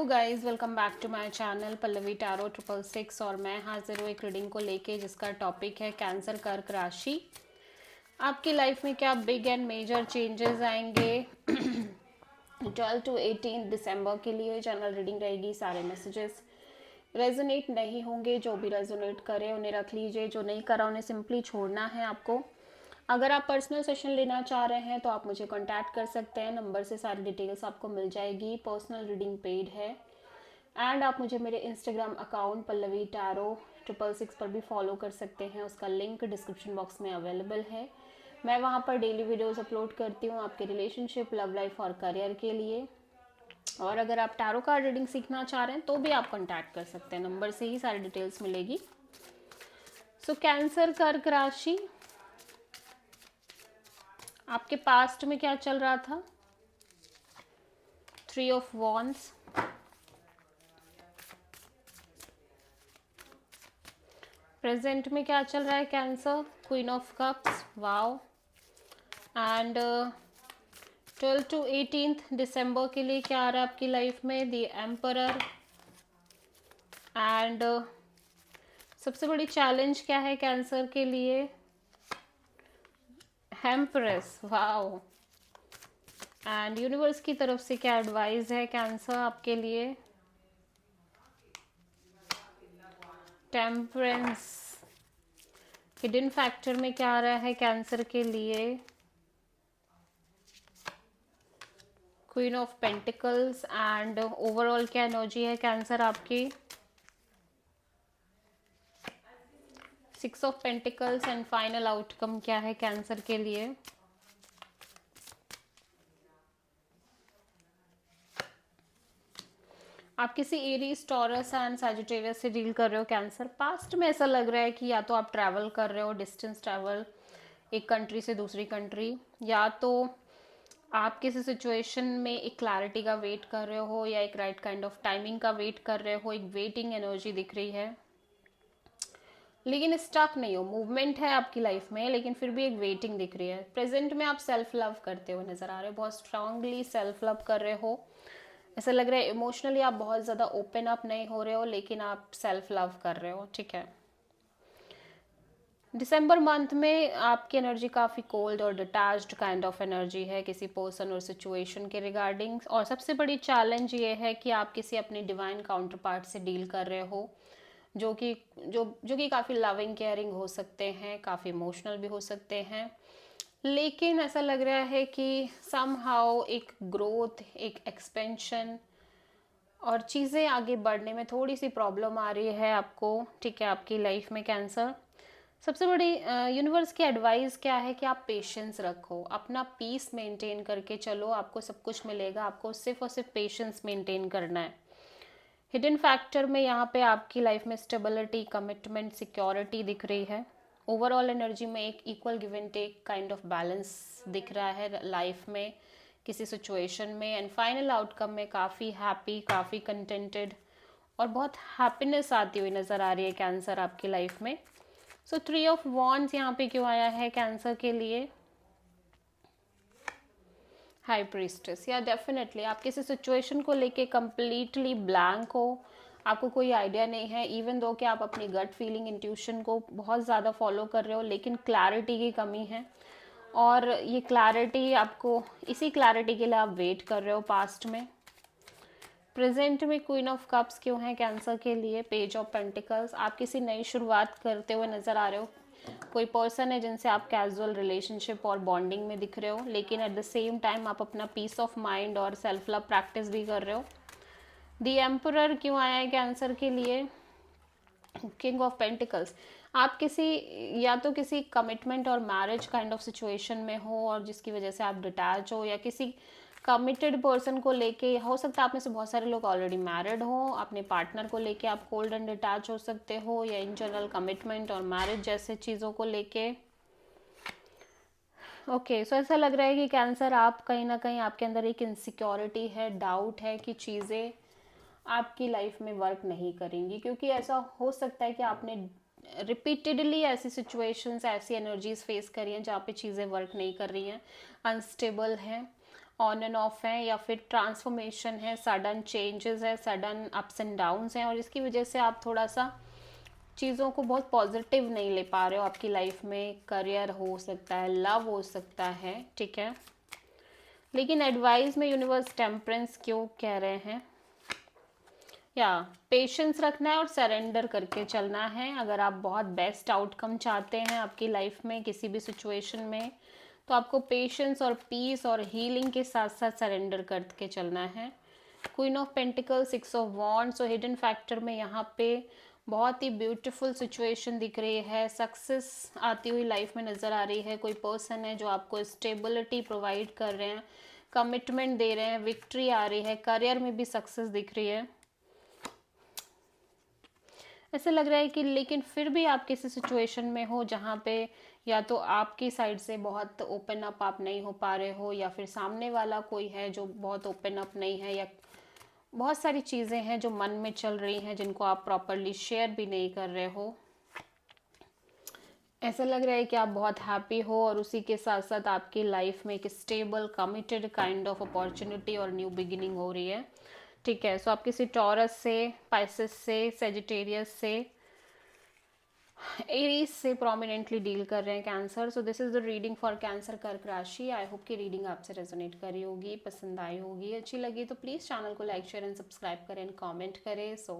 Hello guys, welcome back to my channel Pallavi tarot 666। और मैं हाजिर हूँ एक रीडिंग को लेके जिसका टॉपिक है कैंसर कर्क राशि। आपकी लाइफ में क्या बिग एंड मेजर चेंजेस आएंगे 12 to 18 दिसंबर के लिए जनरल रीडिंग रहेगी। सारे मैसेजेस रेजोनेट नहीं होंगे, जो भी रेजोनेट करे उन्हें रख लीजिए, जो नहीं करा उन्हें सिंपली छोड़ना है आपको। अगर आप पर्सनल सेशन लेना चाह रहे हैं तो आप मुझे कांटेक्ट कर सकते हैं, नंबर से सारी डिटेल्स आपको मिल जाएगी। पर्सनल रीडिंग पेड है एंड आप मुझे मेरे इंस्टाग्राम अकाउंट पल्लवी टैरो 666 पर भी फॉलो कर सकते हैं, उसका लिंक डिस्क्रिप्शन बॉक्स में अवेलेबल है। मैं वहाँ पर डेली वीडियोस अपलोड करती हूँ आपके रिलेशनशिप, लव लाइफ और करियर के लिए। और अगर आप टैरो कार्ड रीडिंग सीखना चाह रहे हैं तो भी आप कांटेक्ट कर सकते हैं, नंबर से ही सारी डिटेल्स मिलेगी। सो कैंसर कर्क राशि, आपके पास्ट में क्या चल रहा था? 3 ऑफ वॉन्ड्स, प्रेजेंट में क्या चल रहा है cancer? Queen of cups, wow. And 12 to 18 दिसंबर के लिए क्या आ रहा है आपकी लाइफ में? The emperor. एंड सबसे बड़ी चैलेंज क्या है कैंसर के लिए? Empress, wow. एंड यूनिवर्स की तरफ से क्या एडवाइस है कैंसर आपके लिए? टेम्परेंस। हिडन फैक्टर में क्या आ रहा है कैंसर के लिए? Queen of pentacles. And overall क्या एनर्जी है कैंसर आपकी? 6 of pentacles. And final outcome क्या है कैंसर के लिए? आप किसी एरीज, टॉरस एंड सैजिटेरियस से डील कर रहे हो कैंसर। पास्ट में ऐसा लग रहा है कि या तो आप ट्रैवल कर रहे हो, डिस्टेंस ट्रैवल एक कंट्री से दूसरी कंट्री, या तो आप किसी सिचुएशन में एक क्लैरिटी का वेट कर रहे हो या एक राइट काइंड ऑफ टाइमिंग का वेट कर रहे हो। एक वेटिंग एनर्जी दिख रही है, लेकिन स्टक नहीं हो, मूवमेंट है आपकी लाइफ में, लेकिन फिर भी एक वेटिंग दिख रही है। प्रेजेंट में आप सेल्फ लव करते हुए नजर आ रहे हो, बहुत स्ट्रांगली सेल्फ लव कर रहे हो। ऐसा लग रहा है इमोशनली आप बहुत ज़्यादा ओपन अप नहीं हो रहे हो, लेकिन आप सेल्फ लव कर रहे हो, ठीक है। दिसंबर मंथ में आपकी एनर्जी काफ़ी कोल्ड और डिटैच्ड काइंड ऑफ एनर्जी है किसी पर्सन और सिचुएशन के रिगार्डिंग। और सबसे बड़ी चैलेंज ये है कि आप किसी अपनी डिवाइन काउंटर पार्ट से डील कर रहे हो, जो कि काफ़ी लविंग केयरिंग हो सकते हैं, काफ़ी इमोशनल भी हो सकते हैं। लेकिन ऐसा लग रहा है कि समहाउ एक ग्रोथ, एक एक्सपेंशन और चीज़ें आगे बढ़ने में थोड़ी सी प्रॉब्लम आ रही है आपको, ठीक है, आपकी लाइफ में कैंसर। सबसे बड़ी यूनिवर्स की एडवाइस क्या है कि आप पेशेंस रखो, अपना पीस मेंटेन करके चलो, आपको सब कुछ मिलेगा। आपको सिर्फ और सिर्फ पेशेंस मेंटेन करना है। हिडन फैक्टर में यहाँ पे आपकी लाइफ में स्टेबिलिटी, कमिटमेंट, सिक्योरिटी दिख रही है। ओवरऑल एनर्जी में एक equal give and take kind of balance दिख रहा है लाइफ में, किसी सिचुएशन में। एंड फाइनल आउटकम में काफ़ी हैप्पी, काफ़ी कंटेंटेड और बहुत हैप्पीनेस आती हुई नज़र आ रही है कैंसर आपकी लाइफ में। सो 3 ऑफ वॉन्ड्स यहाँ पे क्यों आया है कैंसर के लिए? High priestess. या डेफिनेटली आप किसी सिचुएशन को लेके कंप्लीटली ब्लैंक हो, आपको कोई आइडिया नहीं है। इवन दो कि आप अपनी गट फीलिंग, इंट्यूशन को बहुत ज़्यादा फॉलो कर रहे हो, लेकिन क्लैरिटी की कमी है। और ये क्लैरिटी आपको, इसी क्लैरिटी के लिए आप वेट कर रहे हो पास्ट में। प्रेजेंट में क्वीन ऑफ कप्स क्यों है कैंसर के लिए? Page of pentacles. आप किसी नई शुरुआत करते हुए नज़र आ रहे हो। कोई पर्सन है जिनसे आप कैजुअल रिलेशनशिप और बॉन्डिंग में दिख रहे हो, लेकिन एट द सेम टाइम आप अपना पीस ऑफ माइंड और सेल्फ लव प्रैक्टिस भी कर रहे हो। द एम्परर क्यों आया है कैंसर के लिए? King of pentacles. आप किसी, या तो किसी कमिटमेंट और मैरिज काइंड ऑफ सिचुएशन में हो और जिसकी वजह से आप डिटैच हो, या किसी कमिटेड पर्सन को लेके हो सकता है। आप में से बहुत सारे लोग ऑलरेडी मैरिड हो, अपने पार्टनर को लेके आप कोल्ड एंड डिटैच हो सकते हो, या इन जनरल कमिटमेंट और मैरिज जैसे चीज़ों को लेके। ओके, सो ऐसा लग रहा है कि कैंसर, आप कहीं ना कहीं आपके अंदर एक इनसिक्योरिटी है, डाउट है कि चीज़ें आपकी लाइफ में वर्क नहीं करेंगी, क्योंकि ऐसा हो सकता है कि आपने रिपीटेडली ऐसी सिचुएशंस, ऐसी एनर्जीज फेस करी हैं जहाँ पे चीज़ें वर्क नहीं कर रही हैं, अनस्टेबल हैं। ऑन एंड ऑफ हैं, या फिर ट्रांसफॉर्मेशन है, सडन चेंजेस है, सडन अप्स एंड डाउन्स हैं, और इसकी वजह से आप थोड़ा सा चीज़ों को बहुत पॉजिटिव नहीं ले पा रहे हो आपकी लाइफ में। करियर हो सकता है, लव हो सकता है, ठीक है। लेकिन एडवाइस में यूनिवर्स टेम्परेंस क्यों कह रहे हैं, या पेशेंस रखना है और सरेंडर करके चलना है। अगर आप बहुत बेस्ट आउटकम चाहते हैं आपकी लाइफ में किसी भी सिचुएशन में, तो आपको पेशेंस और पीस और हीलिंग के साथ साथ सरेंडर करके चलना है। Queen of pentacle, 6 of wands और हिडन फैक्टर में यहाँ पे बहुत ही ब्यूटीफुल सिचुएशन दिख रही है। सक्सेस आती हुई लाइफ में नज़र आ रही है। कोई पर्सन है जो आपको स्टेबिलिटी प्रोवाइड कर रहे हैं, कमिटमेंट दे रहे हैं, विक्ट्री आ रही है, करियर में भी सक्सेस दिख रही है। ऐसा लग रहा है कि लेकिन फिर भी आप किसी सिचुएशन में हो जहाँ पे या तो आपकी साइड से बहुत ओपन अप आप नहीं हो पा रहे हो, या फिर सामने वाला कोई है जो बहुत ओपन अप नहीं है, या बहुत सारी चीज़ें हैं जो मन में चल रही हैं जिनको आप प्रॉपरली शेयर भी नहीं कर रहे हो। ऐसा लग रहा है कि आप बहुत हैप्पी हो और उसी के साथ साथ आपकी लाइफ में एक stable committed kind of opportunity और न्यू बिगिनिंग हो रही है, ठीक है। सो आप किसी टॉरस से, पाइसेस से, सेजिटेरियस से, एरीज से प्रोमिनेंटली डील कर रहे हैं cancer. So this is the reading for cancer कर्क राशि। आई होप कि रीडिंग आपसे रेजोनेट करी होगी, पसंद आई होगी, अच्छी लगी तो प्लीज़ चैनल को लाइक शेयर एंड सब्सक्राइब करें एंड कमेंट करें। सो